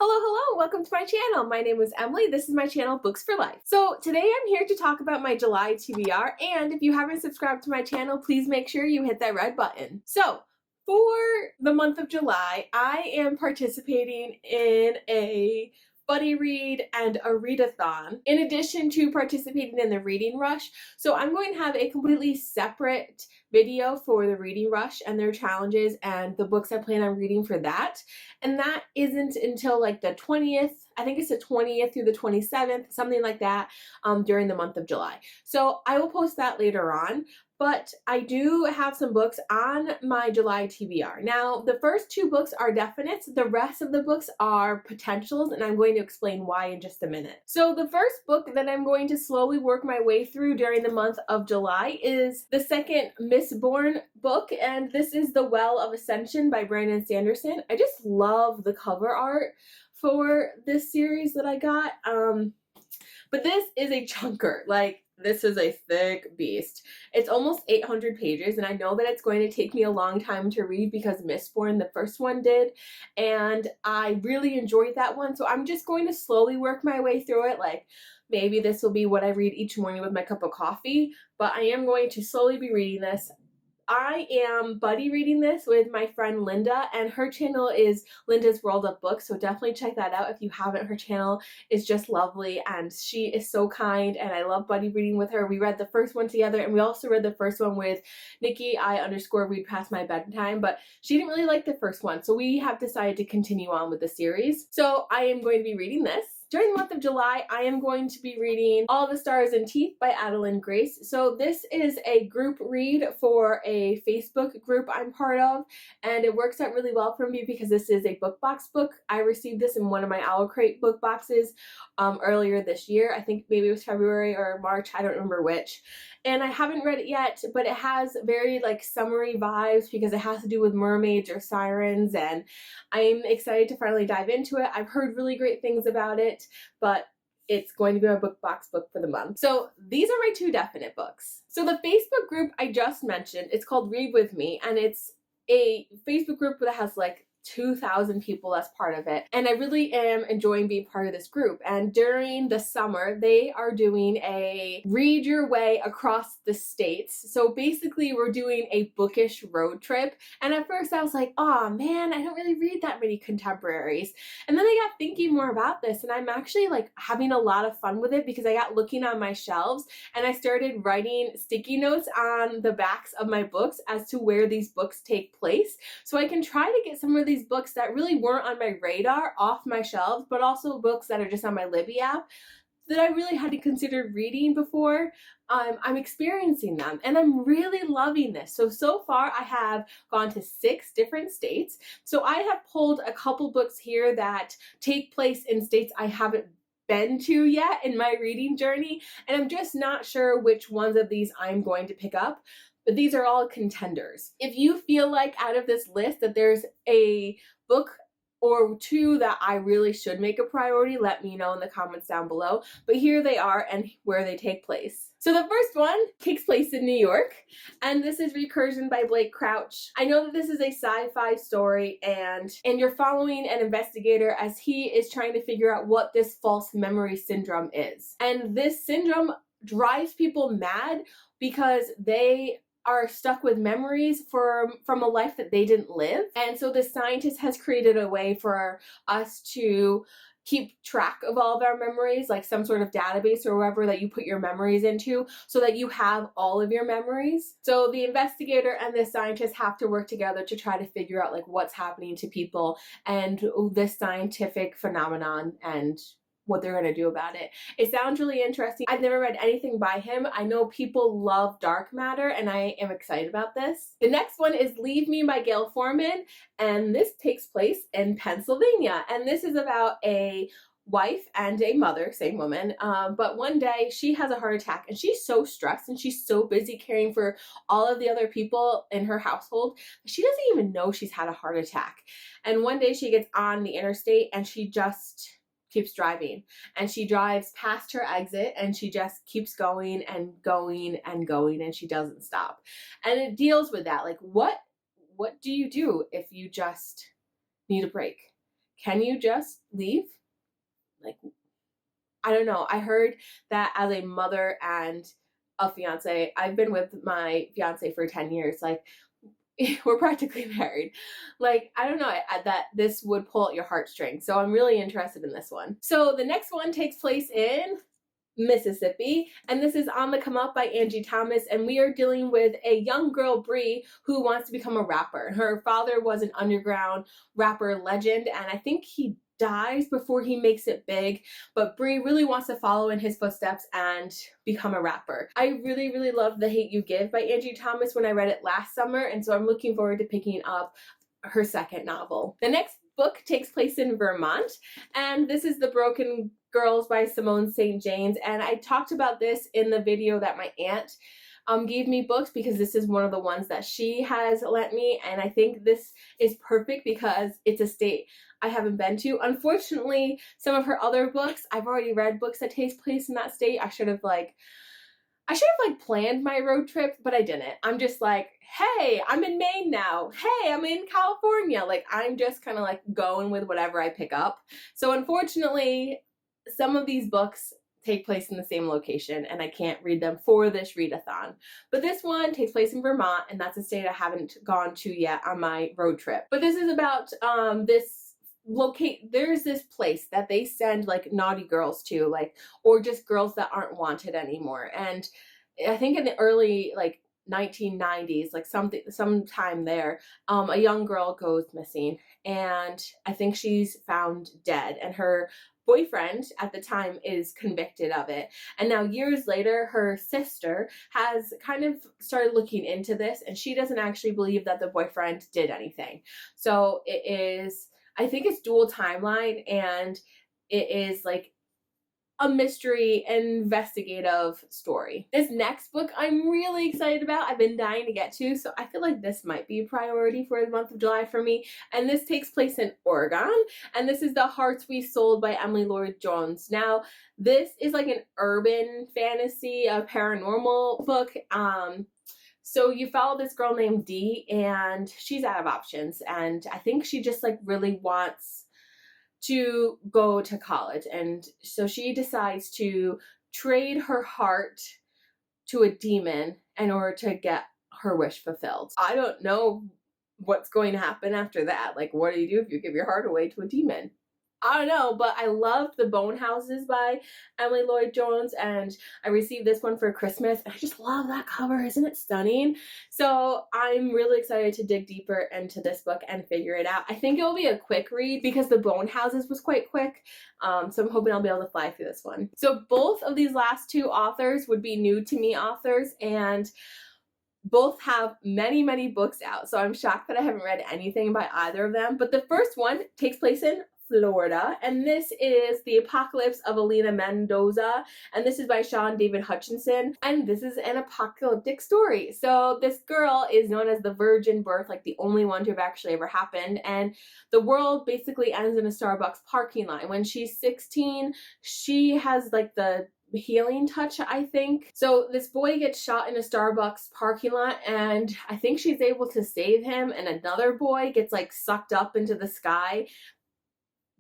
Hello, welcome to my channel. My name is Emily. This is my channel, Books for Life. So today I'm here to talk about my July TBR, and if you haven't subscribed to my channel, please make sure you hit that red button. So for the month of July, I am participating in a buddy read and a readathon, in addition to participating in the reading rush. So I'm going to have a completely separate video for the reading rush and their challenges and the books I plan on reading for that. And that isn't until like the 20th, I think it's the 20th through the 27th, something like that, during the month of July. So I will post that later on. But I do have some books on my July TBR. Now, the first two books are definites. The rest of the books are potentials, and I'm going to explain why in just a minute. So the first book that I'm going to slowly work my way through during the month of July is the second Mistborn book, and this is The Well of Ascension by Brandon Sanderson. I just love the cover art for this series that I got. But this is a chunker. This is a thick beast. It's almost 800 pages, and I know that it's going to take me a long time to read because Mistborn, the first one, did, and I really enjoyed that one, so I'm just going to slowly work my way through it. Maybe this will be what I read each morning with my cup of coffee, but I am going to slowly be reading this. I am buddy reading this with my friend Linda, and her channel is Linda's World of Books, so definitely check that out if you haven't. Her channel is just lovely, and she is so kind, and I love buddy reading with her. We read the first one together, and we also read the first one with Nikki, I_read past my bedtime, but she didn't really like the first one, so we have decided to continue on with the series. So I am going to be reading this. During the month of July, I am going to be reading All the Stars and Teeth by Adeline Grace. So this is a group read for a Facebook group I'm part of, and it works out really well for me because this is a book box book. I received this in one of my Owl Crate book boxes earlier this year. I think maybe it was February or March, I don't remember which. And I haven't read it yet, but it has very summery vibes because it has to do with mermaids or sirens, and I'm excited to finally dive into it. I've heard really great things about it, but it's going to be my book box book for the month. So these are my two definite books. So the Facebook group I just mentioned, it's called Read With Me, and it's a Facebook group that has 2,000 people as part of it, and I really am enjoying being part of this group. And during the summer, they are doing a read your way across the states. So basically we're doing a bookish road trip, and at first I was like, oh man, I don't really read that many contemporaries. And then I got thinking more about this, and I'm actually having a lot of fun with it because I got looking on my shelves and I started writing sticky notes on the backs of my books as to where these books take place, so I can try to get some of these books that really weren't on my radar off my shelves, but also books that are just on my Libby app that I really had to consider reading before. I'm experiencing them, and I'm really loving this. So far I have gone to 6 different states. So I have pulled a couple books here that take place in states I haven't been to yet in my reading journey, and I'm just not sure which ones of these I'm going to pick up. But these are all contenders. If you feel like out of this list that there's a book or two that I really should make a priority, let me know in the comments down below. But here they are and where they take place. So the first one takes place in New York, and this is Recursion by Blake Crouch. I know that this is a sci-fi story, and you're following an investigator as he is trying to figure out what this false memory syndrome is. And this syndrome drives people mad because they are stuck with memories from a life that they didn't live. And so the scientist has created a way for us to keep track of all of our memories, like some sort of database or wherever that you put your memories into, so that you have all of your memories. So the investigator and the scientist have to work together to try to figure out what's happening to people and this scientific phenomenon and what they're going to do about it. It sounds really interesting. I've never read anything by him. I know people love dark matter, and I am excited about this. The next one is Leave Me by Gail Forman, and this takes place in Pennsylvania. And this is about a wife and a mother, same woman, but one day she has a heart attack, and she's so stressed and she's so busy caring for all of the other people in her household, she doesn't even know she's had a heart attack. And one day she gets on the interstate and she just keeps driving, and she drives past her exit, and she just keeps going and going and going, and she doesn't stop. And it deals with that, what do you do if you just need a break? can you just leave? Like, I don't know. I heard that as a mother and a fiance, I've been with my fiance for 10 years. Like, we're practically married. Like, I don't know, that this would pull at your heartstrings. So I'm really interested in this one. So the next one takes place in Mississippi, and this is On the Come Up by Angie Thomas, and we are dealing with a young girl, Bree, who wants to become a rapper. Her father was an underground rapper legend, and I think he dies before he makes it big, but Bree really wants to follow in his footsteps and become a rapper. I really, really love The Hate You Give by Angie Thomas when I read it last summer, and so I'm looking forward to picking up her second novel. The next book takes place in Vermont, and this is The Broken Girls by Simone St. James, and I talked about this in the video that my aunt gave me books, because this is one of the ones that she has lent me, and I think this is perfect because it's a state I haven't been to. Unfortunately, some of her other books, I've already read books that take place in that state. I should have planned my road trip, but I didn't. I'm just like, hey, I'm in Maine now. Hey, I'm in California. Like, I'm just kind of like going with whatever I pick up. So unfortunately, some of these books take place in the same location, and I can't read them for this readathon. But this one takes place in Vermont, and that's a state I haven't gone to yet on my road trip. But this is about there's this place that they send like naughty girls to, like, or just girls that aren't wanted anymore. And I think in the early like 1990s, like sometime there, a young girl goes missing, and I think she's found dead, and her boyfriend at the time is convicted of it. And now years later, her sister has kind of started looking into this, and she doesn't actually believe that the boyfriend did anything. So it is, I think it's dual timeline, and it is like a mystery investigative story. This next book I'm really excited about. I've been dying to get to, so I feel like this might be a priority for the month of July for me. And this takes place in Oregon, and this is The Hearts We Sold by Emily Lloyd Jones. Now, this is like an urban fantasy, a paranormal book. So you follow this girl named Dee, and she's out of options, and I think she just like really wants to go to college, and so she decides to trade her heart to a demon in order to get her wish fulfilled. I don't know what's going to happen after that. Like, what do you do if you give your heart away to a demon? I don't know, but I loved The Bone Houses by Emily Lloyd Jones, and I received this one for Christmas, and I just love that cover. Isn't it stunning? So I'm really excited to dig deeper into this book and figure it out. I think it will be a quick read because The Bone Houses was quite quick, so I'm hoping I'll be able to fly through this one. So both of these last two authors would be new to me authors, and both have many, many books out, so I'm shocked that I haven't read anything by either of them. But the first one takes place in Florida, and this is The Apocalypse of Alina Mendoza, and this is by Sean David Hutchinson, and this is an apocalyptic story. So this girl is known as the virgin birth, like the only one to have actually ever happened, and the world basically ends in a Starbucks parking lot. When she's 16, she has like the healing touch, I think. So this boy gets shot in a Starbucks parking lot, and I think she's able to save him, and another boy gets like sucked up into the sky.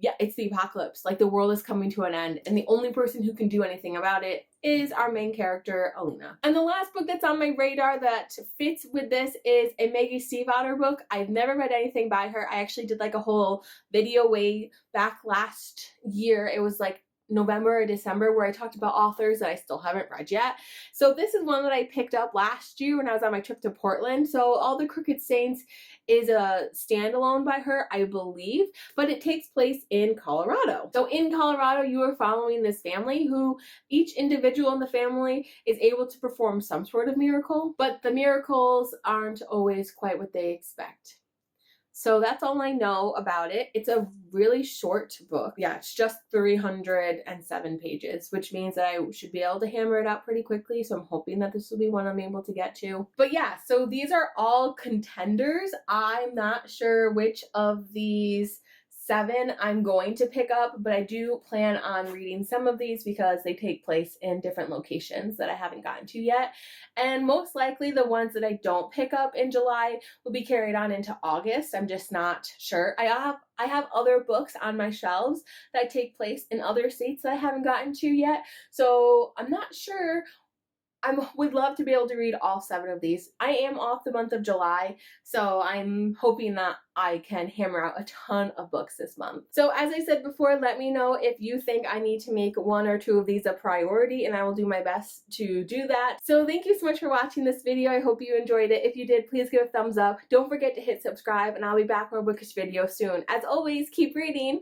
Yeah, it's the apocalypse. Like, the world is coming to an end, and the only person who can do anything about it is our main character, Alina. And the last book that's on my radar that fits with this is a Maggie Stiefvater book. I've never read anything by her. I actually did like a whole video way back last year. It was like November or December where I talked about authors that I still haven't read yet. So this is one that I picked up last year when I was on my trip to Portland. So All the Crooked Saints is a standalone by her, I believe, but it takes place in Colorado. So in Colorado, you are following this family who each individual in the family is able to perform some sort of miracle, but the miracles aren't always quite what they expect. So that's all I know about it. It's a really short book. Yeah, it's just 307 pages, which means that I should be able to hammer it out pretty quickly. So I'm hoping that this will be one I'm able to get to. But yeah, so these are all contenders. I'm not sure which of these 7 I'm going to pick up, but I do plan on reading some of these because they take place in different locations that I haven't gotten to yet. And most likely the ones that I don't pick up in July will be carried on into August. I'm just not sure. I have other books on my shelves that take place in other states that I haven't gotten to yet. So I'm not sure. I would love to be able to read all 7 of these. I am off the month of July, so I'm hoping that I can hammer out a ton of books this month. So as I said before, let me know if you think I need to make 1 or 2 of these a priority, and I will do my best to do that. So thank you so much for watching this video. I hope you enjoyed it. If you did, please give a thumbs up. Don't forget to hit subscribe, and I'll be back with a bookish video soon. As always, keep reading.